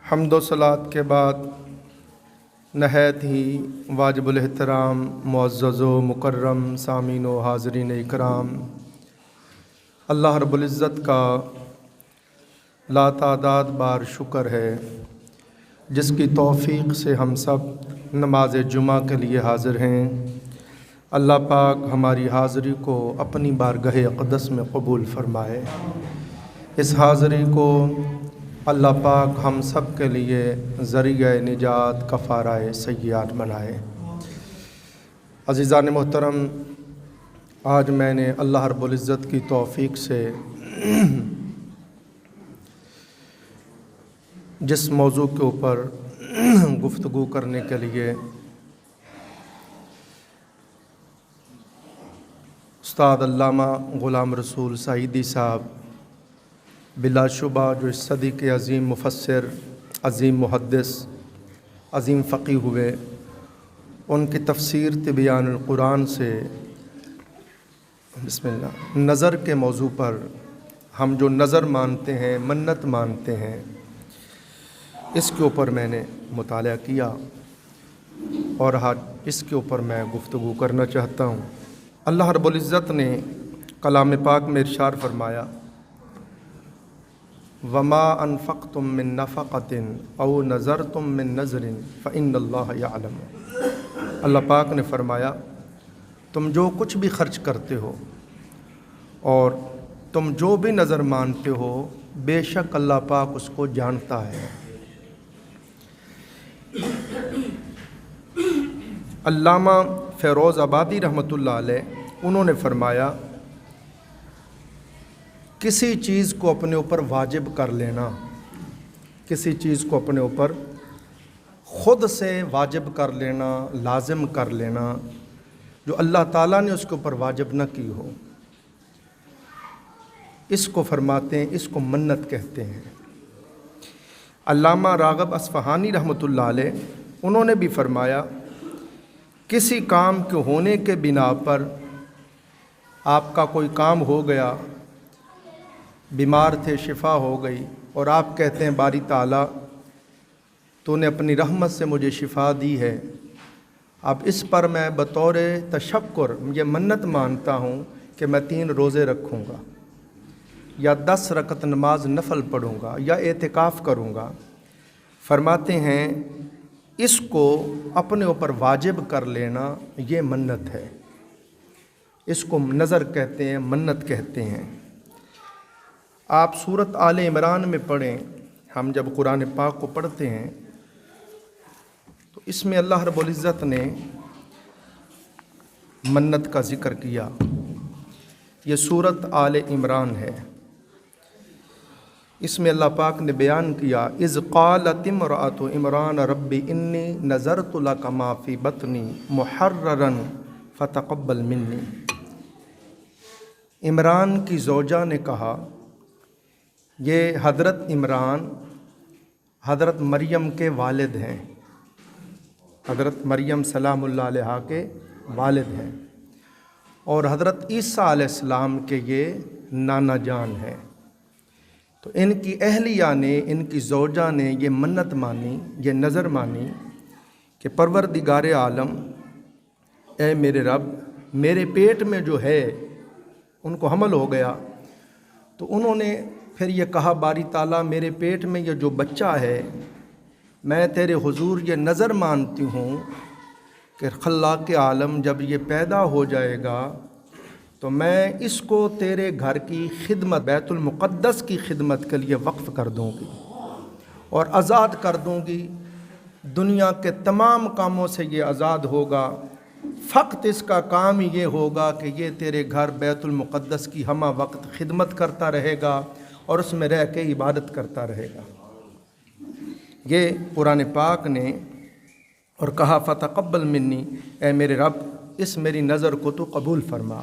حمد و صلات کے بعد نہایت ہی واجب الاحترام معزز و مکرم سامعین و حاضرین اکرام، اللہ رب العزت کا لاتعداد بار شکر ہے جس کی توفیق سے ہم سب نماز جمعہ کے لیے حاضر ہیں۔ اللہ پاک ہماری حاضری کو اپنی بارگاہ اقدس میں قبول فرمائے۔ اس حاضری کو اللہ پاک ہم سب کے لیے ذریعہ نجات کفارہ سیئات بنائے۔ عزیزان محترم، آج میں نے اللہ رب العزت کی توفیق سے جس موضوع کے اوپر گفتگو کرنے کے لیے استاد علامہ غلام رسول سعیدی صاحب بلا شبہ جو اس صدی کے عظیم مفسر، عظیم محدث، عظیم فقیہ ہوئے، ان کی تفسیر تبیان القرآن سے بسم اللہ نظر کے موضوع پر ہم جو نظر مانتے ہیں، منت مانتے ہیں، اس کے اوپر میں نے مطالعہ کیا اور آج اس کے اوپر میں گفتگو کرنا چاہتا ہوں۔ اللہ رب العزت نے کلام پاک میں ارشاد فرمایا، وما انفقتم من نفقۃ او نذرتم من نذر فإن اللہ یعلم۔ اللہ پاک نے فرمایا، تم جو کچھ بھی خرچ کرتے ہو اور تم جو بھی نظر مانتے ہو، بے شک اللہ پاک اس کو جانتا ہے۔ علامہ فیروز آبادی رحمۃ اللہ علیہ انہوں نے فرمایا، کسی چیز کو اپنے اوپر واجب کر لینا، کسی چیز کو اپنے اوپر خود سے واجب کر لینا، لازم کر لینا، جو اللہ تعالیٰ نے اس کے اوپر واجب نہ کی ہو، اس کو فرماتے ہیں، اس کو منت کہتے ہیں۔ علامہ راغب اصفہانی رحمۃ اللہ علیہ انہوں نے بھی فرمایا، کسی کام کے ہونے کے بنا پر آپ کا کوئی کام ہو گیا، بیمار تھے، شفا ہو گئی، اور آپ کہتے ہیں باری تعالیٰ تو نے اپنی رحمت سے مجھے شفا دی ہے، اب اس پر میں بطور تشکر یہ منت مانتا ہوں کہ میں 3 روزے رکھوں گا یا 10 رکعت نماز نفل پڑھوں گا یا اعتکاف کروں گا۔ فرماتے ہیں اس کو اپنے اوپر واجب کر لینا یہ منت ہے، اس کو نظر کہتے ہیں، منت کہتے ہیں۔ آپ سورۃ آل عمران میں پڑھیں، ہم جب قرآن پاک کو پڑھتے ہیں تو اس میں اللہ رب العزت نے منت کا ذکر کیا۔ یہ سورۃ آل عمران ہے، اس میں اللہ پاک نے بیان کیا، اذ قالت امرأۃ عمران رب انی نذرت لک ما فی بطنی محررا فتقبل منی۔ عمران کی زوجہ نے کہا، یہ حضرت عمران حضرت مریم کے والد ہیں، حضرت مریم سلام اللہ علیہا کے والد ہیں، اور حضرت عیسیٰ علیہ السلام کے یہ نانا جان ہیں۔ تو ان کی اہلیہ نے، ان کی زوجہ نے یہ منت مانی، یہ نظر مانی کہ پروردگار عالم، اے میرے رب، میرے پیٹ میں جو ہے، ان کو حمل ہو گیا، تو انہوں نے پھر یہ کہا، باری تعالیٰ میرے پیٹ میں یہ جو بچہ ہے، میں تیرے حضور یہ نظر مانتی ہوں کہ خلاق عالم جب یہ پیدا ہو جائے گا تو میں اس کو تیرے گھر کی خدمت، بیت المقدس کی خدمت کے لیے وقف کر دوں گی اور آزاد کر دوں گی، دنیا کے تمام کاموں سے یہ آزاد ہوگا، فقط اس کا کام یہ ہوگا کہ یہ تیرے گھر بیت المقدس کی ہمہ وقت خدمت کرتا رہے گا اور اس میں رہ کے عبادت کرتا رہے گا۔ یہ قرآن پاک نے اور کہا، فتقبل منی، اے میرے رب اس میری نظر کو تو قبول فرما۔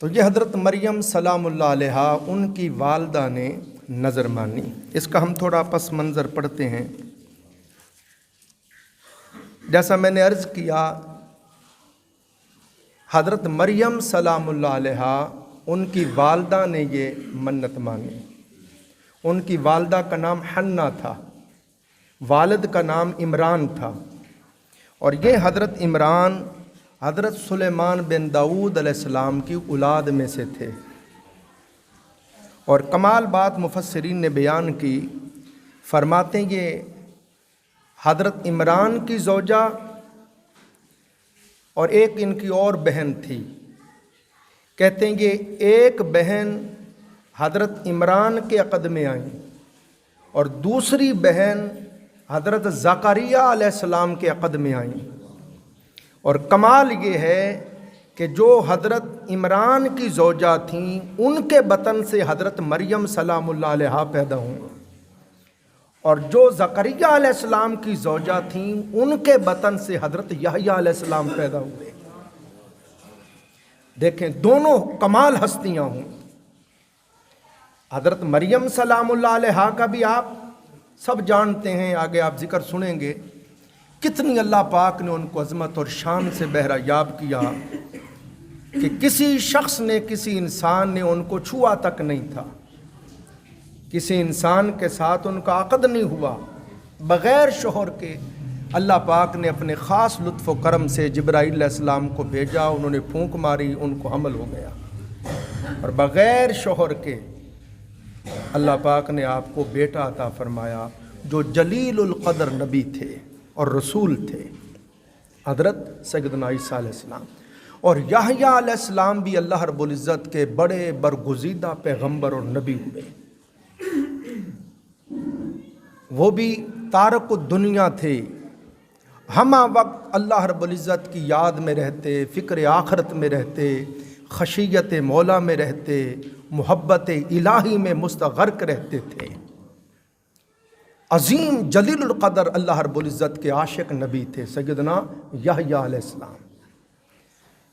تو یہ حضرت مریم سلام اللہ علیہا، ان کی والدہ نے نظر مانی۔ اس کا ہم تھوڑا پس منظر پڑھتے ہیں۔ جیسا میں نے عرض کیا، حضرت مریم سلام اللہ علیہا، ان کی والدہ نے یہ منت مانی، ان کی والدہ کا نام حنا تھا، والد کا نام عمران تھا، اور یہ حضرت عمران حضرت سلیمان بن داؤد علیہ السلام کی اولاد میں سے تھے۔ اور کمال بات مفسرین نے بیان کی، فرماتے ہیں یہ حضرت عمران کی زوجہ اور ایک ان کی اور بہن تھی، کہتے ہیں یہ ایک بہن حضرت عمران کے عقد میں آئیں اور دوسری بہن حضرت زکریا علیہ السلام کے عقد میں آئیں۔ اور کمال یہ ہے کہ جو حضرت عمران کی زوجہ تھیں ان کے بطن سے حضرت مریم سلام اللہ علیہا پیدا ہوئیں، اور جو زکریا علیہ السلام کی زوجہ تھیں ان کے بطن سے حضرت یحییٰ علیہ السلام پیدا ہوئے۔ دیکھیں دونوں کمال ہستیاں ہوں۔ حضرت مریم سلام اللہ علیہا کا بھی آپ سب جانتے ہیں، آگے آپ ذکر سنیں گے کتنی اللہ پاک نے ان کو عظمت اور شان سے بہرہ یاب کیا کہ کسی شخص نے، کسی انسان نے ان کو چھوا تک نہیں تھا، کسی انسان کے ساتھ ان کا عقد نہیں ہوا، بغیر شوہر کے اللہ پاک نے اپنے خاص لطف و کرم سے جبرائیل علیہ السلام کو بھیجا، انہوں نے پھونک ماری، ان کو حمل ہو گیا، اور بغیر شوہر کے اللہ پاک نے آپ کو بیٹا عطا فرمایا جو جلیل القدر نبی تھے اور رسول تھے، حضرت سیدنا عیسیٰ علیہ السلام۔ اور یحییٰ علیہ السلام بھی اللہ رب العزت کے بڑے برگزیدہ پیغمبر اور نبی ہوئے، وہ بھی تارک الدنیا تھے، ہمہ وقت اللہ رب العزت کی یاد میں رہتے، فکر آخرت میں رہتے، خشیت مولا میں رہتے، محبت الہی میں مستغرق رہتے تھے۔ عظیم جلیل القدر اللہ رب العزت کے عاشق نبی تھے سیدنا یحییٰ علیہ السلام۔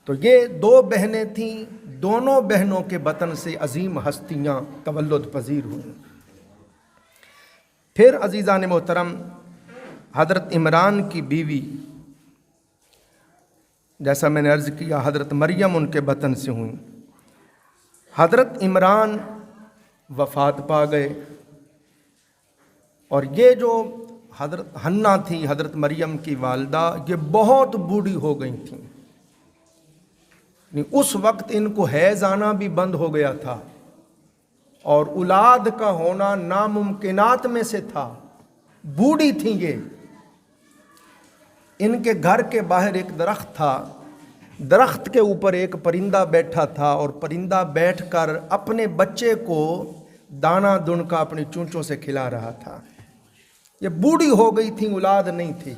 تو یہ دو بہنیں تھیں، دونوں بہنوں کے بطن سے عظیم ہستیاں تولد پذیر ہوئیں۔ پھر عزیزان محترم حضرت عمران کی بیوی، جیسا میں نے عرض کیا حضرت مریم ان کے بطن سے ہوئیں۔ حضرت عمران وفات پا گئے، اور یہ جو حضرت حنا تھی حضرت مریم کی والدہ، یہ بہت بوڑھی ہو گئی تھیں، اس وقت ان کو حیض آنا بھی بند ہو گیا تھا اور اولاد کا ہونا ناممکنات میں سے تھا، بوڑھی تھیں یہ۔ ان کے گھر کے باہر ایک درخت تھا، درخت کے اوپر ایک پرندہ بیٹھا تھا، اور پرندہ بیٹھ کر اپنے بچے کو دانہ دن کا اپنی چونچوں سے کھلا رہا تھا۔ یہ بوڑھی ہو گئی تھیں، اولاد نہیں تھی۔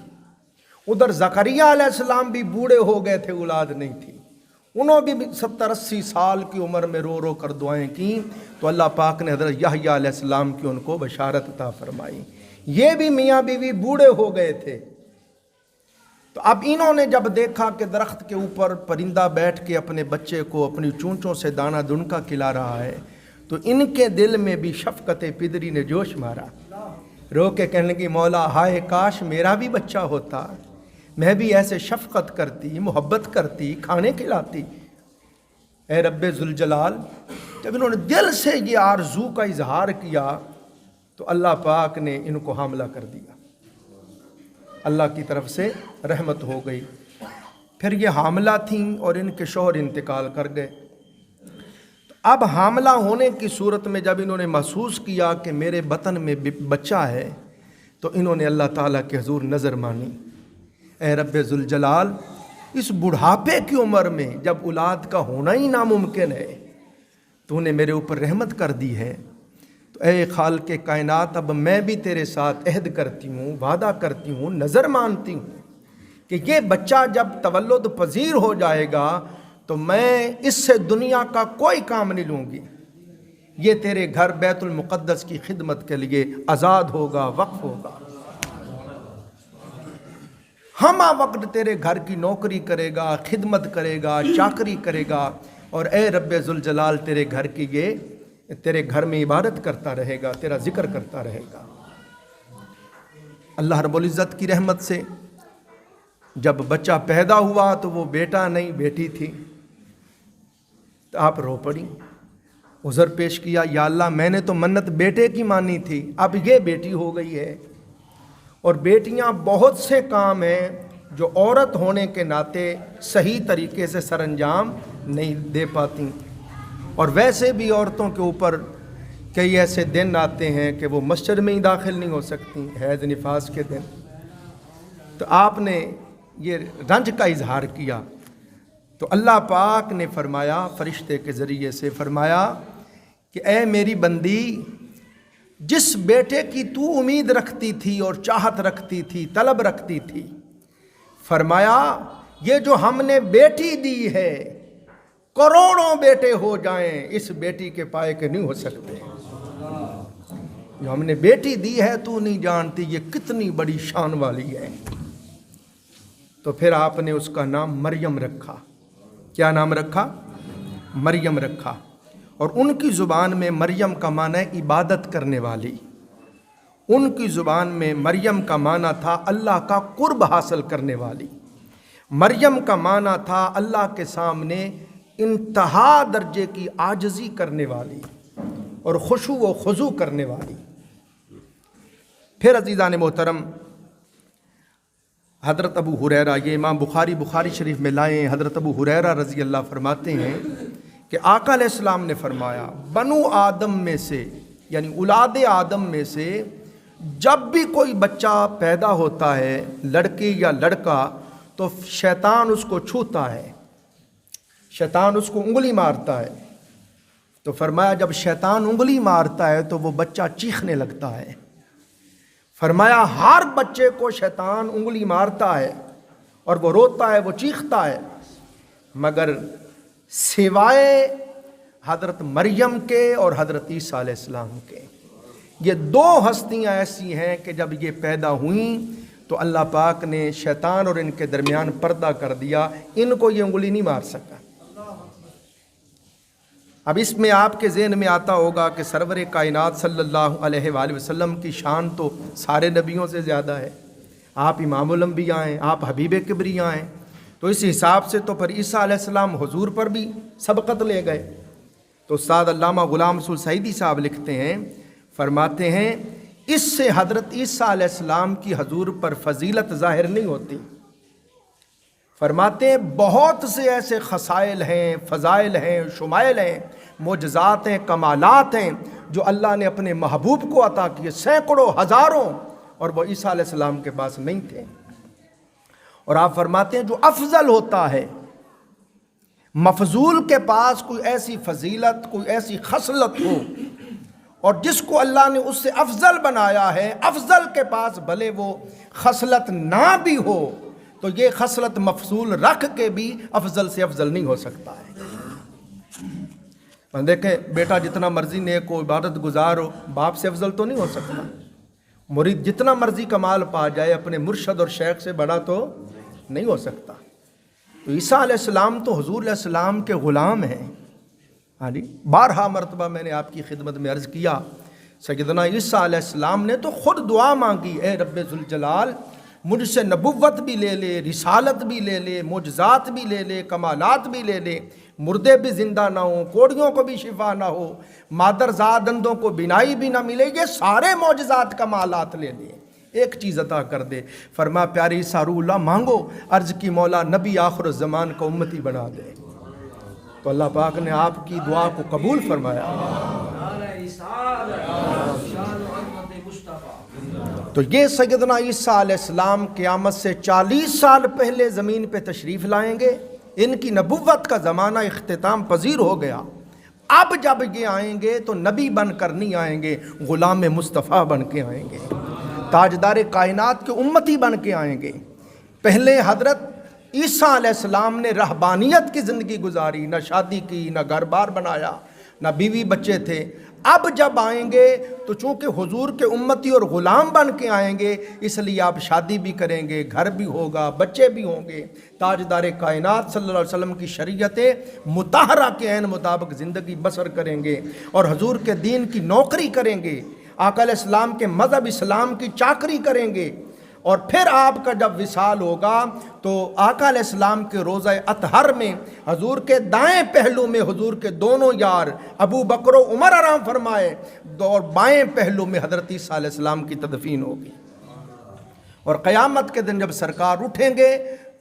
ادھر زکریا علیہ السلام بھی بوڑھے ہو گئے تھے، اولاد نہیں تھی، انہوں بھی 70-80 سال کی عمر میں رو رو کر دعائیں کیں، تو اللہ پاک نے حضرت یحییٰ علیہ السلام کی ان کو بشارت عطا فرمائی۔ یہ بھی میاں بیوی بوڑھے ہو گئے تھے، تو اب انہوں نے جب دیکھا کہ درخت کے اوپر پرندہ بیٹھ کے اپنے بچے کو اپنی چونچوں سے دانہ دنکا کھلا رہا ہے، تو ان کے دل میں بھی شفقت پدری نے جوش مارا، رو کے کہنے کی مولا ہائے کاش میرا بھی بچہ ہوتا، میں بھی ایسے شفقت کرتی، محبت کرتی، کھانے کھلاتی۔ اے رب ذوالجلال، جب انہوں نے دل سے یہ آرزو کا اظہار کیا تو اللہ پاک نے ان کو حاملہ کر دیا، اللہ کی طرف سے رحمت ہو گئی۔ پھر یہ حاملہ تھیں اور ان کے شوہر انتقال کر گئے۔ اب حاملہ ہونے کی صورت میں جب انہوں نے محسوس کیا کہ میرے بطن میں بچہ ہے، تو انہوں نے اللہ تعالیٰ کے حضور نظر مانی، اے رب ذوالجلال، اس بڑھاپے کی عمر میں جب اولاد کا ہونا ہی ناممکن ہے، تو نے میرے اوپر رحمت کر دی ہے، تو اے خالق کائنات، اب میں بھی تیرے ساتھ عہد کرتی ہوں، وعدہ کرتی ہوں، نظر مانتی ہوں کہ یہ بچہ جب تولد پذیر ہو جائے گا تو میں اس سے دنیا کا کوئی کام نہیں لوں گی، یہ تیرے گھر بیت المقدس کی خدمت کے لیے آزاد ہوگا، وقف ہوگا، ہمہ وقت تیرے گھر کی نوکری کرے گا، خدمت کرے گا، چاکری کرے گا، اور اے رب ذوالجلال تیرے گھر کی تیرے گھر میں عبادت کرتا رہے گا، تیرا ذکر کرتا رہے گا۔ اللہ رب العزت کی رحمت سے جب بچہ پیدا ہوا تو وہ بیٹا نہیں بیٹی تھی، تو آپ رو پڑی، عذر پیش کیا، یا اللہ میں نے تو منت بیٹے کی مانی تھی، اب یہ بیٹی ہو گئی ہے۔ اور بیٹیاں بہت سے کام ہیں جو عورت ہونے کے ناطے صحیح طریقے سے سر انجام نہیں دے پاتی، اور ویسے بھی عورتوں کے اوپر کئی ایسے دن آتے ہیں کہ وہ مسجد میں ہی داخل نہیں ہو سکتی، حیض نفاس کے دن۔ تو آپ نے یہ رنج کا اظہار کیا، تو اللہ پاک نے فرمایا، فرشتے کے ذریعے سے فرمایا کہ اے میری بندی، جس بیٹے کی تو امید رکھتی تھی اور چاہت رکھتی تھی، طلب رکھتی تھی، فرمایا یہ جو ہم نے بیٹی دی ہے، کروڑوں بیٹے ہو جائیں اس بیٹی کے پائے کے نہیں ہو سکتے۔ جو ہم نے بیٹی دی ہے تو نہیں جانتی یہ کتنی بڑی شان والی ہے۔ تو پھر آپ نے اس کا نام مریم رکھا۔ کیا نام رکھا؟ مریم رکھا۔ اور ان کی زبان میں مریم کا معنی ہے عبادت کرنے والی۔ ان کی زبان میں مریم کا معنی تھا اللہ کا قرب حاصل کرنے والی۔ مریم کا معنی تھا اللہ کے سامنے انتہا درجے کی عاجزی کرنے والی اور خشوع و خضوع کرنے والی۔ پھر عزیزان محترم، حضرت ابو ہریرہ، یہ امام بخاری شریف میں لائے ہیں، حضرت ابو ہریرہ رضی اللہ فرماتے ہیں کہ آقا علیہ السلام نے فرمایا، بنو آدم میں سے یعنی اولاد آدم میں سے جب بھی کوئی بچہ پیدا ہوتا ہے، لڑکی یا لڑکا، تو شیطان اس کو چھوتا ہے، شیطان اس کو انگلی مارتا ہے۔ تو فرمایا جب شیطان انگلی مارتا ہے تو وہ بچہ چیخنے لگتا ہے۔ فرمایا ہر بچے کو شیطان انگلی مارتا ہے اور وہ روتا ہے، وہ چیختا ہے، مگر سوائے حضرت مریم کے اور حضرت عیسیٰ علیہ السلام کے۔ یہ دو ہستیاں ایسی ہیں کہ جب یہ پیدا ہوئیں تو اللہ پاک نے شیطان اور ان کے درمیان پردہ کر دیا، ان کو یہ انگلی نہیں مار سکا۔ اب اس میں آپ کے ذہن میں آتا ہوگا کہ سرور کائنات صلی اللہ علیہ وآلہ وسلم کی شان تو سارے نبیوں سے زیادہ ہے، آپ امام الانبیاء ہیں، آپ حبیب کبریاء ہیں، تو اس حساب سے تو پھر عیسیٰ علیہ السلام حضور پر بھی سبقت لے گئے۔ تو استاد علامہ غلام رسول سعیدی صاحب لکھتے ہیں، فرماتے ہیں اس سے حضرت عیسیٰ علیہ السلام کی حضور پر فضیلت ظاہر نہیں ہوتی۔ فرماتے ہیں بہت سے ایسے خصائل ہیں، فضائل ہیں، شمائل ہیں، معجزات ہیں، کمالات ہیں جو اللہ نے اپنے محبوب کو عطا کیے، سینکڑوں ہزاروں، اور وہ عیسیٰ علیہ السلام کے پاس نہیں تھے۔ اور آپ فرماتے ہیں جو افضل ہوتا ہے، مفضول کے پاس کوئی ایسی فضیلت، کوئی ایسی خصلت ہو، اور جس کو اللہ نے اس سے افضل بنایا ہے، افضل کے پاس بھلے وہ خصلت نہ بھی ہو تو یہ خصلت مفضول رکھ کے بھی افضل سے افضل نہیں ہو سکتا ہے۔ دیکھیں بیٹا جتنا مرضی نیک ہو، عبادت گزار ہو، باپ سے افضل تو نہیں ہو سکتا۔ مرید جتنا مرضی کمال پا جائے، اپنے مرشد اور شیخ سے بڑا تو نہیں ہو سکتا۔ تو عیسیٰ علیہ السلام تو حضور علیہ السلام کے غلام ہیں۔ ہاں جی، بارہا مرتبہ میں نے آپ کی خدمت میں عرض کیا، سیدنا عیسیٰ علیہ السلام نے تو خود دعا مانگی، اے رب ذوالجلال مجھ سے نبوت بھی لے لے، رسالت بھی لے لے، معجزات بھی لے لے، کمالات بھی لے لے، مردے بھی زندہ نہ ہوں، کوڑیوں کو بھی شفا نہ ہو، مادر زاد اندھوں کو بینائی بھی نہ ملے، یہ سارے معجزات کمالات لے لے، ایک چیز عطا کر دے۔ فرمایا پیاری عیسیٰ روح اللہ مانگو، عرض کی مولا نبی آخر الزمان کا امتی بنا دے۔ تو اللہ پاک نے آپ کی دعا کو قبول فرمایا۔ تو یہ سیدنا عیسیٰ علیہ السلام قیامت سے 40 سال پہلے زمین پہ تشریف لائیں گے، ان کی نبوت کا زمانہ اختتام پذیر ہو گیا۔ اب جب یہ آئیں گے تو نبی بن کر نہیں آئیں گے، غلام مصطفیٰ بن کے آئیں گے، تاجدار کائنات کے امتی بن کے آئیں گے۔ پہلے حضرت عیسیٰ علیہ السلام نے رہبانیت کی زندگی گزاری، نہ شادی کی، نہ گھر بار بنایا، نہ بیوی بچے تھے۔ اب جب آئیں گے تو چونکہ حضور کے امتی اور غلام بن کے آئیں گے، اس لیے آپ شادی بھی کریں گے، گھر بھی ہوگا، بچے بھی ہوں گے، تاجدار کائنات صلی اللہ علیہ وسلم کی شریعت مطہرہ کے عین مطابق زندگی بسر کریں گے، اور حضور کے دین کی نوکری کریں گے، آقا علیہ السلام کے مذہب اسلام کی چاکری کریں گے، اور پھر آپ کا جب وصال ہوگا تو آقا علیہ السلام کے روضہ اطہر میں حضور کے دائیں پہلو میں حضور کے دونوں یار ابو بکر و عمر آرام فرمائے، اور بائیں پہلو میں حضرت عیسیٰ علیہ السلام کی تدفین ہوگی۔ اور قیامت کے دن جب سرکار اٹھیں گے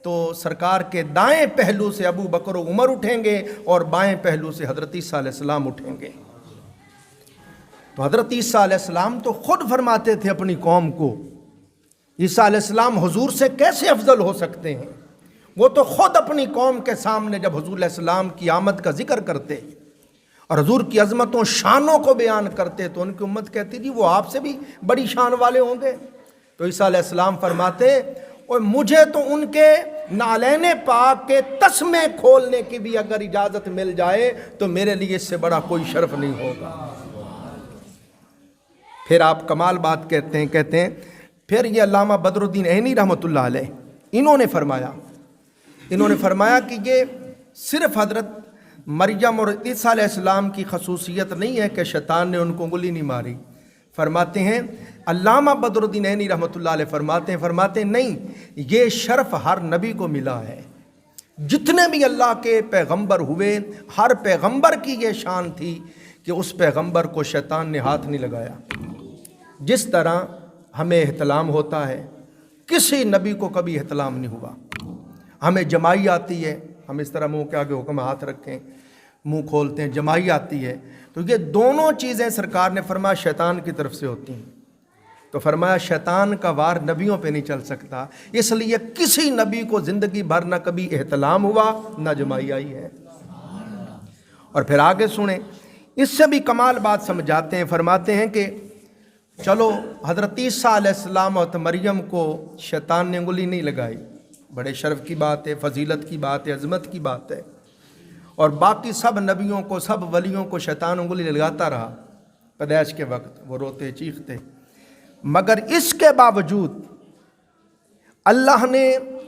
تو سرکار کے دائیں پہلو سے ابو بکر و عمر اٹھیں گے اور بائیں پہلو سے حضرت عیسیٰ علیہ السلام اٹھیں گے۔ تو حضرت عیسیٰ علیہ السلام تو خود فرماتے تھے اپنی قوم کو، عیسیٰ علیہ السلام حضور سے کیسے افضل ہو سکتے ہیں؟ وہ تو خود اپنی قوم کے سامنے جب حضور علیہ السلام کی آمد کا ذکر کرتے اور حضور کی عظمتوں شانوں کو بیان کرتے تو ان کی امت کہتی تھی وہ آپ سے بھی بڑی شان والے ہوں گے۔ تو عیسیٰ علیہ السلام فرماتے اور مجھے تو ان کے نالین پاک کے تسمے کھولنے کی بھی اگر اجازت مل جائے تو میرے لیے اس سے بڑا کوئی شرف نہیں ہوگا۔ پھر آپ کمال بات کہتے ہیں پھر یہ علامہ بدر الدین عینی رحمۃ اللہ علیہ انہوں نے فرمایا کہ یہ صرف حضرت مریم اور عیسیٰ علیہ السلام کی خصوصیت نہیں ہے کہ شیطان نے ان کو انگلی نہیں ماری۔ فرماتے ہیں علامہ بدر الدین عینی رحمۃ اللہ علیہ فرماتے ہیں نہیں، یہ شرف ہر نبی کو ملا ہے، جتنے بھی اللہ کے پیغمبر ہوئے ہر پیغمبر کی یہ شان تھی کہ اس پیغمبر کو شیطان نے ہاتھ نہیں لگایا۔ جس طرح ہمیں احتلام ہوتا ہے کسی نبی کو کبھی احتلام نہیں ہوا، ہمیں جمائی آتی ہے، ہم اس طرح منہ کے آگے حکم ہاتھ رکھیں منہ کھولتے ہیں، جمائی آتی ہے، تو یہ دونوں چیزیں سرکار نے فرمایا شیطان کی طرف سے ہوتی ہیں۔ تو فرمایا شیطان کا وار نبیوں پہ نہیں چل سکتا، اس لیے کسی نبی کو زندگی بھر نہ کبھی احتلام ہوا نہ جمائی آئی ہے۔ اور پھر آگے سنیں، اس سے بھی کمال بات سمجھاتے ہیں، فرماتے ہیں کہ چلو حضرت عیسیٰ علیہ السلام اور مریم کو شیطان نے انگلی نہیں لگائی، بڑے شرف کی بات ہے، فضیلت کی بات ہے، عظمت کی بات ہے، اور باقی سب نبیوں کو سب ولیوں کو شیطان انگلی لگاتا رہا پیدائش کے وقت، وہ روتے چیختے، مگر اس کے باوجود اللہ نے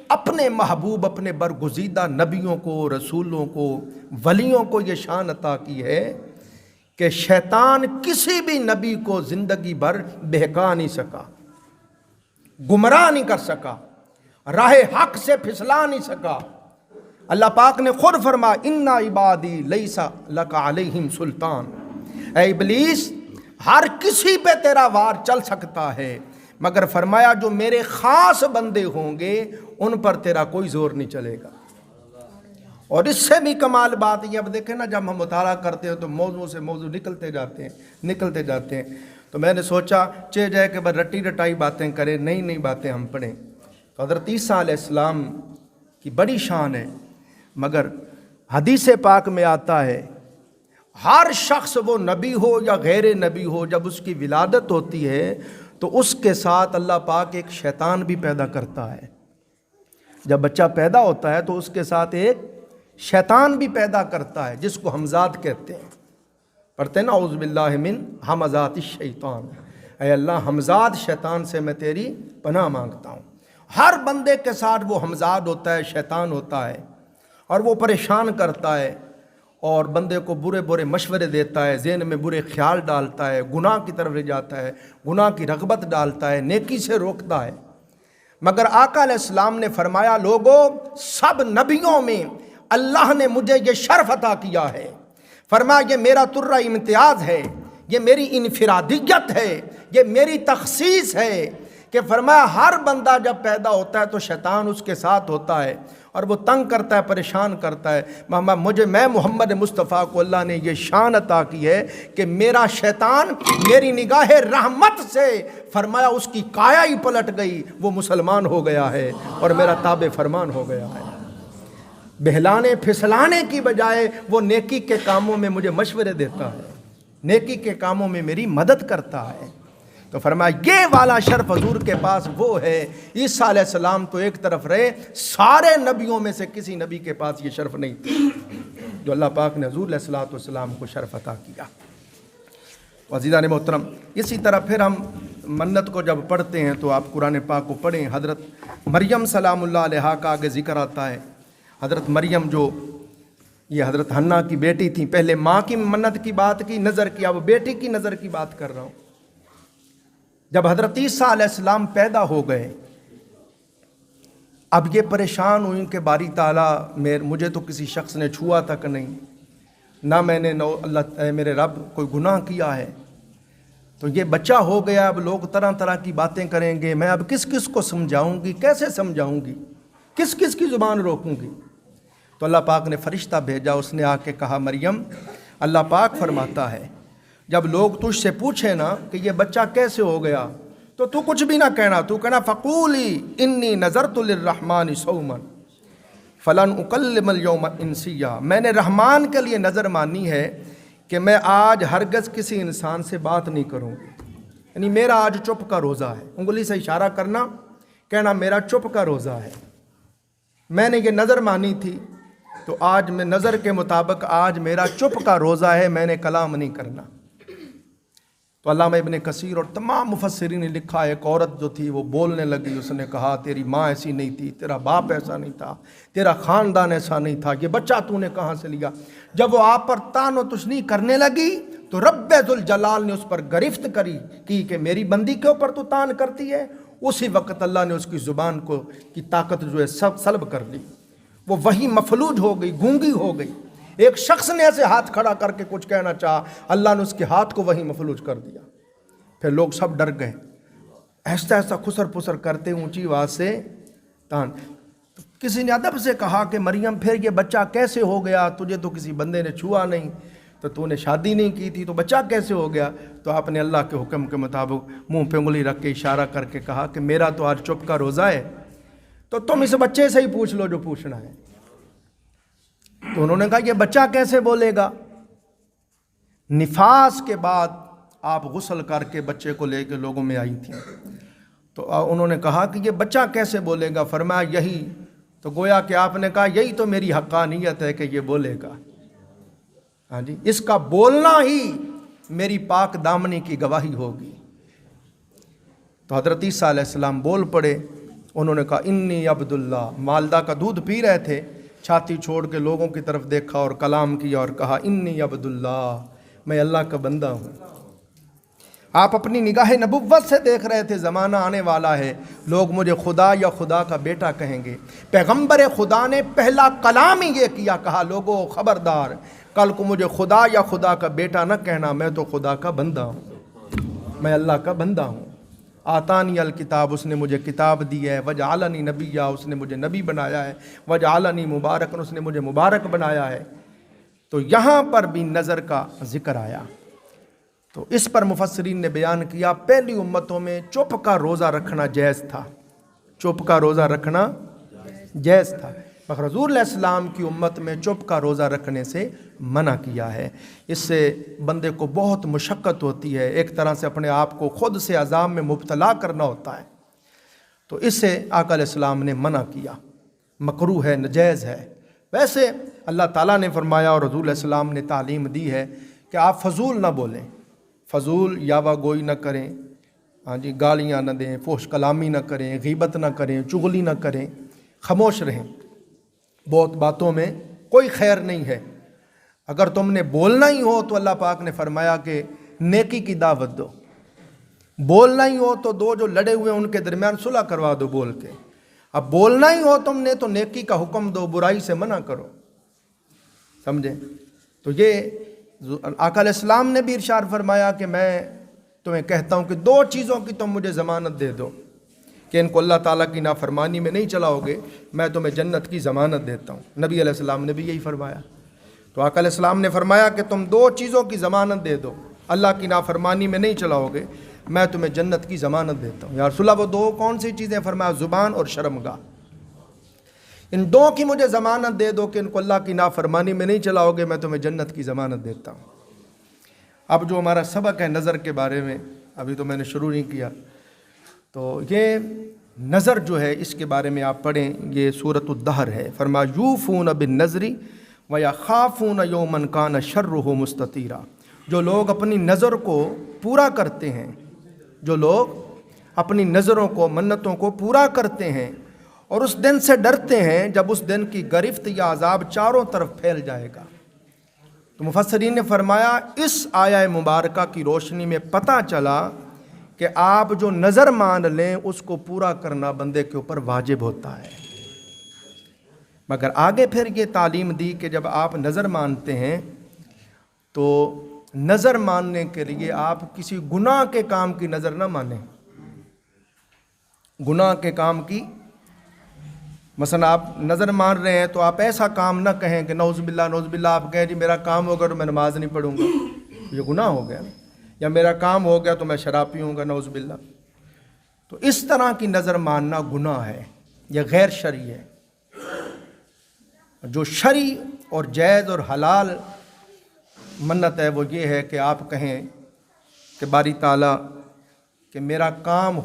اپنے محبوب اپنے برگزیدہ نبیوں کو رسولوں کو ولیوں کو یہ شان عطا کی ہے کہ شیطان کسی بھی نبی کو زندگی بھر بہکا نہیں سکا، گمراہ نہیں کر سکا، راہ حق سے پھسلا نہیں سکا۔ اللہ پاک نے خود فرمایا اِنَّ عِبَادِي لَيْسَ لَكَ عَلَيْهِمْ سُلْطَان، اے ابلیس ہر کسی پہ تیرا وار چل سکتا ہے، مگر فرمایا جو میرے خاص بندے ہوں گے ان پر تیرا کوئی زور نہیں چلے گا۔ اور اس سے بھی کمال بات یہ، اب دیکھیں نا جب ہم مطالعہ کرتے ہیں تو موضوع سے موضوع نکلتے جاتے ہیں، تو میں نے سوچا چہ جائے کہ بس رٹی رٹائی باتیں کریں، نئی باتیں ہم پڑھیں۔ تو حضرت عیسیٰ علیہ السلام کی بڑی شان ہے، مگر حدیث پاک میں آتا ہے ہر شخص وہ نبی ہو یا غیر نبی ہو جب اس کی ولادت ہوتی ہے تو اس کے ساتھ اللہ پاک ایک شیطان بھی پیدا کرتا ہے۔ جب بچہ پیدا ہوتا ہے تو اس کے ساتھ ایک شیطان بھی پیدا کرتا ہے جس کو ہمزاد کہتے ہیں، پڑھتے ہیں نا اعوذ باللہ من ہمزات الشیطان، اے اللہ ہمزاد شیطان سے میں تیری پناہ مانگتا ہوں۔ ہر بندے کے ساتھ وہ ہمزاد ہوتا ہے، شیطان ہوتا ہے، اور وہ پریشان کرتا ہے اور بندے کو برے مشورے دیتا ہے، ذہن میں برے خیال ڈالتا ہے، گناہ کی طرف لے جاتا ہے، گناہ کی رغبت ڈالتا ہے، نیکی سے روکتا ہے۔ مگر آقا علیہ السلام نے فرمایا لوگوں سب نبیوں میں اللہ نے مجھے یہ شرف عطا کیا ہے، فرمایا یہ میرا ترہ امتیاز ہے، یہ میری انفرادیت ہے، یہ میری تخصیص ہے کہ فرمایا ہر بندہ جب پیدا ہوتا ہے تو شیطان اس کے ساتھ ہوتا ہے اور وہ تنگ کرتا ہے، پریشان کرتا ہے۔ میں محمد مصطفیٰ کو اللہ نے یہ شان عطا کی ہے کہ میرا شیطان میری نگاہ رحمت سے فرمایا اس کی کایا ہی پلٹ گئی، وہ مسلمان ہو گیا ہے اور میرا تابع فرمان ہو گیا ہے۔ بہلانے پھسلانے کی بجائے وہ نیکی کے کاموں میں مجھے مشورے دیتا ہے، نیکی کے کاموں میں میری مدد کرتا ہے۔ تو فرمایا یہ والا شرف حضور کے پاس وہ ہے۔ عیسیٰ علیہ السلام تو ایک طرف رہے، سارے نبیوں میں سے کسی نبی کے پاس یہ شرف نہیں تھا جو اللہ پاک نے حضور علیہ السلام کو شرف عطا کیا۔ عزیزان محترم، اسی طرح پھر ہم منت کو جب پڑھتے ہیں تو آپ قرآن پاک کو پڑھیں، حضرت مریم سلام اللہ علیہا کا آگے ذکر آتا ہے۔ حضرت مریم جو یہ حضرت حنا کی بیٹی تھی، پہلے ماں کی منت کی بات کی، نظر کی، اب بیٹی کی نظر کی بات کر رہا ہوں۔ جب حضرت عیسیٰ علیہ السلام پیدا ہو گئے اب یہ پریشان ہوئی کہ باری تعالیٰ مجھے تو کسی شخص نے چھوا تک نہیں، نہ میں نے اللہ میرے رب کوئی گناہ کیا ہے، تو یہ بچہ ہو گیا، اب لوگ طرح طرح کی باتیں کریں گے، میں اب کس کس کو سمجھاؤں گی، کیسے سمجھاؤں گی، کس کس کی زبان روکوں گی؟ تو اللہ پاک نے فرشتہ بھیجا، اس نے آ کے کہا مریم، اللہ پاک فرماتا ہے جب لوگ تجھ سے پوچھیں نا کہ یہ بچہ کیسے ہو گیا، تو کچھ بھی نہ کہنا، تو کہنا فقولی انی نذرت للرحمن صوما فلن اکلم اليوم انسیا، میں نے رحمان کے لیے نظر مانی ہے کہ میں آج ہرگز کسی انسان سے بات نہیں کروں گی، یعنی میرا آج چپ کا روزہ ہے، انگلی سے اشارہ کرنا، کہنا میرا چپ کا روزہ ہے، میں نے یہ نظر مانی تھی، تو آج میں نظر کے مطابق آج میرا چپ کا روزہ ہے، میں نے کلام نہیں کرنا۔ تو علامہ ابن کثیر اور تمام مفسرین نے لکھا، ایک عورت جو تھی وہ بولنے لگی، اس نے کہا تیری ماں ایسی نہیں تھی، تیرا باپ ایسا نہیں تھا، تیرا خاندان ایسا نہیں تھا، یہ بچہ تو نے کہاں سے لیا؟ جب وہ آپ پر تان و تشنیع کرنے لگی تو رب ذوالجلال نے اس پر گرفت کی کہ میری بندی کے اوپر تو تان کرتی ہے، اسی وقت اللہ نے اس کی زبان کی طاقت جو ہے سلب کر لی، وہ وہی مفلوج ہو گئی، گونگی ہو گئی۔ ایک شخص نے ایسے ہاتھ کھڑا کر کے کچھ کہنا چاہا، اللہ نے اس کے ہاتھ کو وہی مفلوج کر دیا۔ پھر لوگ سب ڈر گئے، ایسا ایسا خسر پسر کرتے اونچی آواز سے تان۔ کسی نے ادب سے کہا کہ مریم پھر یہ بچہ کیسے ہو گیا؟ تجھے تو کسی بندے نے چھوا نہیں، تو نے شادی نہیں کی تھی، تو بچہ کیسے ہو گیا؟ تو آپ نے اللہ کے حکم کے مطابق منہ پہ انگلی رکھ کے اشارہ کر کے کہا کہ میرا تو آج چپ کا روزہ ہے، تو تم اس بچے سے ہی پوچھ لو جو پوچھنا ہے۔ تو انہوں نے کہا یہ بچہ کیسے بولے گا؟ نفاس کے بعد آپ غسل کر کے بچے کو لے کے لوگوں میں آئی تھیں، تو انہوں نے کہا کہ یہ بچہ کیسے بولے گا؟ فرمایا یہی، تو گویا کہ آپ نے کہا یہی تو میری حقانیت ہے کہ یہ بولے گا، ہاں جی، اس کا بولنا ہی میری پاک دامنی کی گواہی ہوگی۔ تو حضرت عیسیٰ علیہ السلام بول پڑے، انہوں نے کہا انی عبداللہ، مالدہ کا دودھ پی رہے تھے، چھاتی چھوڑ کے لوگوں کی طرف دیکھا اور کلام کیا اور کہا انی عبداللہ، میں اللہ کا بندہ ہوں۔ آپ اپنی نگاہ نبوت سے دیکھ رہے تھے زمانہ آنے والا ہے لوگ مجھے خدا یا خدا کا بیٹا کہیں گے، پیغمبر خدا نے پہلا کلام ہی یہ کیا، کہا لوگوں خبردار، کل کو مجھے خدا یا خدا کا بیٹا نہ کہنا، میں تو خدا کا بندہ ہوں، میں اللہ کا بندہ ہوں۔ آتانی الکتاب، اس نے مجھے کتاب دی ہے، وجعلنی نبیّا، اس نے مجھے نبی بنایا ہے، وجعلنی مبارکا، اس نے مجھے مبارک بنایا ہے۔ تو یہاں پر بھی نظر کا ذکر آیا، تو اس پر مفسرین نے بیان کیا پہلی امتوں میں چپ کا روزہ رکھنا جائز تھا، چپ کا روزہ رکھنا جائز تھا، مگر حضور علیہ السلام کی امت میں چپ کا روزہ رکھنے سے منع کیا ہے۔ اس سے بندے کو بہت مشقت ہوتی ہے، ایک طرح سے اپنے آپ کو خود سے عذاب میں مبتلا کرنا ہوتا ہے، تو اس سے آقا علیہ السلام نے منع کیا، مکروہ ہے، ناجائز ہے۔ ویسے اللہ تعالیٰ نے فرمایا اور حضور علیہ السلام نے تعلیم دی ہے کہ آپ فضول نہ بولیں، فضول یاوہ گوئی نہ کریں، ہاں جی، گالیاں نہ دیں، فحش کلامی نہ کریں، غیبت نہ کریں، چغلی نہ کریں، خاموش رہیں، بہت باتوں میں کوئی خیر نہیں ہے۔ اگر تم نے بولنا ہی ہو تو اللہ پاک نے فرمایا کہ نیکی کی دعوت دو، بولنا ہی ہو تو دو جو لڑے ہوئے ان کے درمیان صلح کروا دو بول کے، اب بولنا ہی ہو تم نے تو نیکی کا حکم دو، برائی سے منع کرو، سمجھے؟ تو یہ آقا علیہ السلام نے بھی ارشاد فرمایا کہ میں تمہیں کہتا ہوں کہ دو چیزوں کی تم مجھے ضمانت دے دو کہ ان کو اللہ تعالیٰ کی نافرمانی میں نہیں چلاؤ گے، میں تمہیں جنت کی ضمانت دیتا ہوں۔ نبی علیہ السلام نے بھی یہی فرمایا، تو آقا علیہ السلام نے فرمایا کہ تم دو چیزوں کی ضمانت دے دو، اللہ کی نافرمانی میں نہیں چلاؤ گے، میں تمہیں جنت کی ضمانت دیتا ہوں۔ یا رسول اللہ وہ دو کون سی چیزیں؟ فرمایا زبان اور شرمگاہ، ان دو کی مجھے ضمانت دے دو کہ ان کو اللہ کی نافرمانی میں نہیں چلاؤ گے، میں تمہیں جنت کی ضمانت دیتا ہوں۔ اب جو ہمارا سبق ہے نظر کے بارے میں، ابھی تو میں نے شروع نہیں کیا، تو یہ نظر جو ہے اس کے بارے میں آپ پڑھیں، یہ سورۃ الدہر ہے۔ فرمایا یوفون بالنذر ویخافون یوما کان شرہ مستطیرا، جو لوگ اپنی نظر کو پورا کرتے ہیں، جو لوگ اپنی نظروں کو، منتوں کو پورا کرتے ہیں اور اس دن سے ڈرتے ہیں جب اس دن کی گرفت یا عذاب چاروں طرف پھیل جائے گا۔ تو مفسرین نے فرمایا اس آیہ مبارکہ کی روشنی میں پتہ چلا کہ آپ جو نظر مان لیں اس کو پورا کرنا بندے کے اوپر واجب ہوتا ہے۔ مگر آگے پھر یہ تعلیم دی کہ جب آپ نظر مانتے ہیں تو نظر ماننے کے لیے آپ کسی گناہ کے کام کی نظر نہ مانیں. گناہ کے کام کی، مثلا آپ نظر مان رہے ہیں تو آپ ایسا کام نہ کہیں کہ نعوذ باللہ آپ کہیں جی میرا کام ہوگا تو میں نماز نہیں پڑھوں گا، یہ گناہ ہو گیا. یا میرا کام ہو گیا تو میں شراب پیوں گا، نعوذ باللہ. تو اس طرح کی نظر ماننا گناہ ہے، یہ غیر شرعی ہے. جو شرعی اور جائز اور حلال منت ہے وہ یہ ہے کہ آپ کہیں کہ باری تعالیٰ کہ میرا کام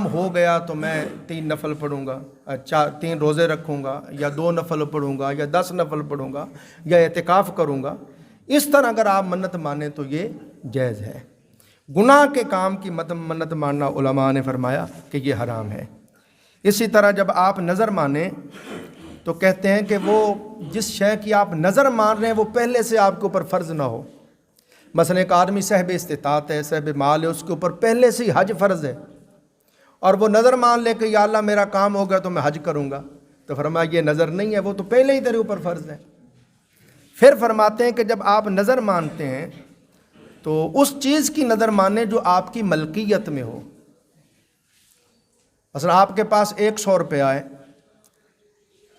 ہو گیا تو میں 3 نفل پڑھوں گا، 3 روزے رکھوں گا، یا 2 نفل پڑھوں گا، یا 10 نفل پڑھوں گا، یا اعتکاف کروں گا. اس طرح اگر آپ منت مانیں تو یہ جائز ہے. گناہ کے کام کی منت ماننا علماء نے فرمایا کہ یہ حرام ہے. اسی طرح جب آپ نظر مانیں تو کہتے ہیں کہ وہ جس شے کی آپ نظر مان رہے ہیں وہ پہلے سے آپ کے اوپر فرض نہ ہو. مثلا ایک آدمی صاحب استطاعت ہے، صاحب مال ہے، اس کے اوپر پہلے سے ہی حج فرض ہے، اور وہ نظر مان لے کہ یا اللہ میرا کام ہو گیا تو میں حج کروں گا، تو فرمایا یہ نظر نہیں ہے، وہ تو پہلے ہی تیرے اوپر فرض ہے. پھر فرماتے ہیں کہ جب آپ نظر مانتے ہیں تو اس چیز کی نظر مانیں جو آپ کی ملکیت میں ہو. مثلا آپ کے پاس 100 روپیہ ہے،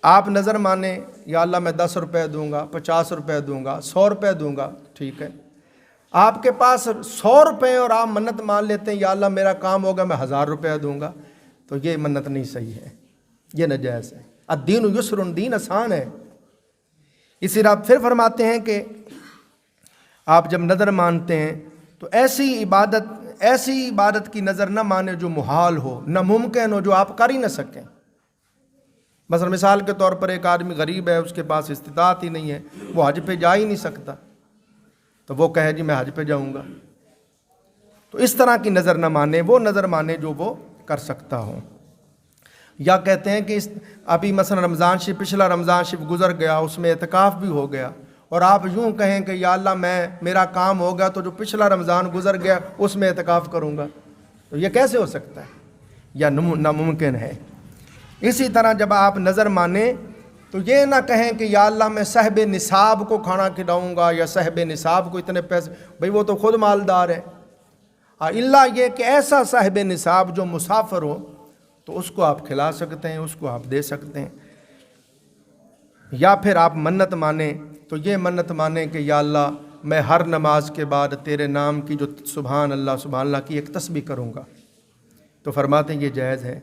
آپ نظر مانیں یا اللہ میں 10 روپے دوں گا، 50 روپے دوں گا، 100 روپے دوں گا، ٹھیک ہے. آپ کے پاس 100 روپے اور آپ منت مان لیتے ہیں یا اللہ میرا کام ہوگا میں 1000 روپے دوں گا، تو یہ منت نہیں صحیح ہے، یہ ناجائز ہے. الدین یسر، دین آسان ہے. اسی طرح پھر فرماتے ہیں کہ آپ جب نظر مانتے ہیں تو ایسی عبادت کی نظر نہ مانے جو محال ہو، ناممکن ہو، جو آپ کر ہی نہ سکیں. مثلا مثال کے طور پر ایک آدمی غریب ہے، اس کے پاس استطاعت ہی نہیں ہے، وہ حج پہ جا ہی نہیں سکتا، تو وہ کہے جی میں حج پہ جاؤں گا. تو اس طرح کی نظر نہ مانے، وہ نظر مانے جو وہ کر سکتا ہو. یا کہتے ہیں کہ ابھی مثلا رمضان شریف، پچھلا رمضان شریف گزر گیا، اس میں اعتکاف بھی ہو گیا، اور آپ یوں کہیں کہ یا اللہ میرا کام ہو گیا تو جو پچھلا رمضان گزر گیا اس میں اعتکاف کروں گا، تو یہ کیسے ہو سکتا ہے؟ یا ناممکن ہے. اسی طرح جب آپ نظر مانیں تو یہ نہ کہیں کہ یا اللہ میں صاحب نصاب کو کھانا کھلاؤں گا، یا صاحب نصاب کو اتنے پیسے، بھئی وہ تو خود مالدار ہے. الا یہ کہ ایسا صاحب نصاب جو مسافر ہو تو اس کو آپ کھلا سکتے ہیں، اس کو آپ دے سکتے ہیں. یا پھر آپ منت مانیں تو یہ منت مانیں کہ یا اللہ میں ہر نماز کے بعد تیرے نام کی جو سبحان اللہ کی ایک تسبیح کروں گا، تو فرماتے ہیں یہ جائز ہے.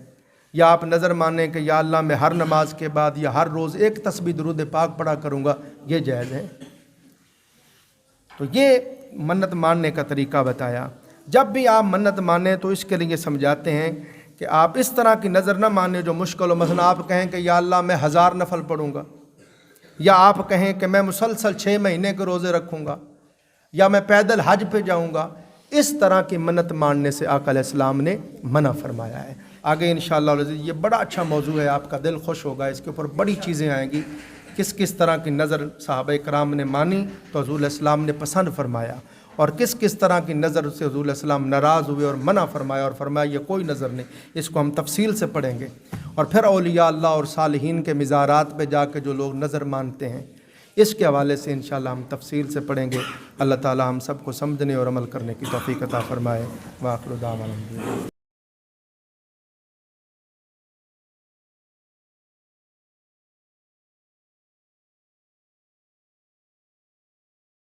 یا آپ نظر مانیں کہ یا اللہ میں ہر نماز کے بعد یا ہر روز ایک تسبیح درود پاک پڑھا کروں گا، یہ جائز ہے. تو یہ منت ماننے کا طریقہ بتایا. جب بھی آپ منت مانیں تو اس کے لیے سمجھاتے ہیں کہ آپ اس طرح کی نظر نہ مانیں جو مشکل ہو. مثلا آپ کہیں کہ یا اللہ میں 1000 نفل پڑھوں گا، یا آپ کہیں کہ میں مسلسل 6 مہینے کے روزے رکھوں گا، یا میں پیدل حج پہ جاؤں گا. اس طرح کی منت ماننے سے آقا علیہ السلام نے منع فرمایا ہے. آگے انشاءاللہ یہ بڑا اچھا موضوع ہے، آپ کا دل خوش ہوگا، اس کے اوپر بڑی چیزیں آئیں گی. کس طرح کی نظر صحابہ کرام نے مانی تو حضور علیہ السلام نے پسند فرمایا، اور کس طرح کی نظر سے حضور علیہ السلام ناراض ہوئے اور منع فرمایا، اور فرمایا یہ کوئی نظر نہیں. اس کو ہم تفصیل سے پڑھیں گے. اور پھر اولیاء اللہ اور صالحین کے مزارات پہ جا کے جو لوگ نظر مانتے ہیں، اس کے حوالے سے انشاءاللہ ہم تفصیل سے پڑھیں گے. اللہ تعالی ہم سب کو سمجھنے اور عمل کرنے کی توفیق عطا فرمائے. وآخر دعوانا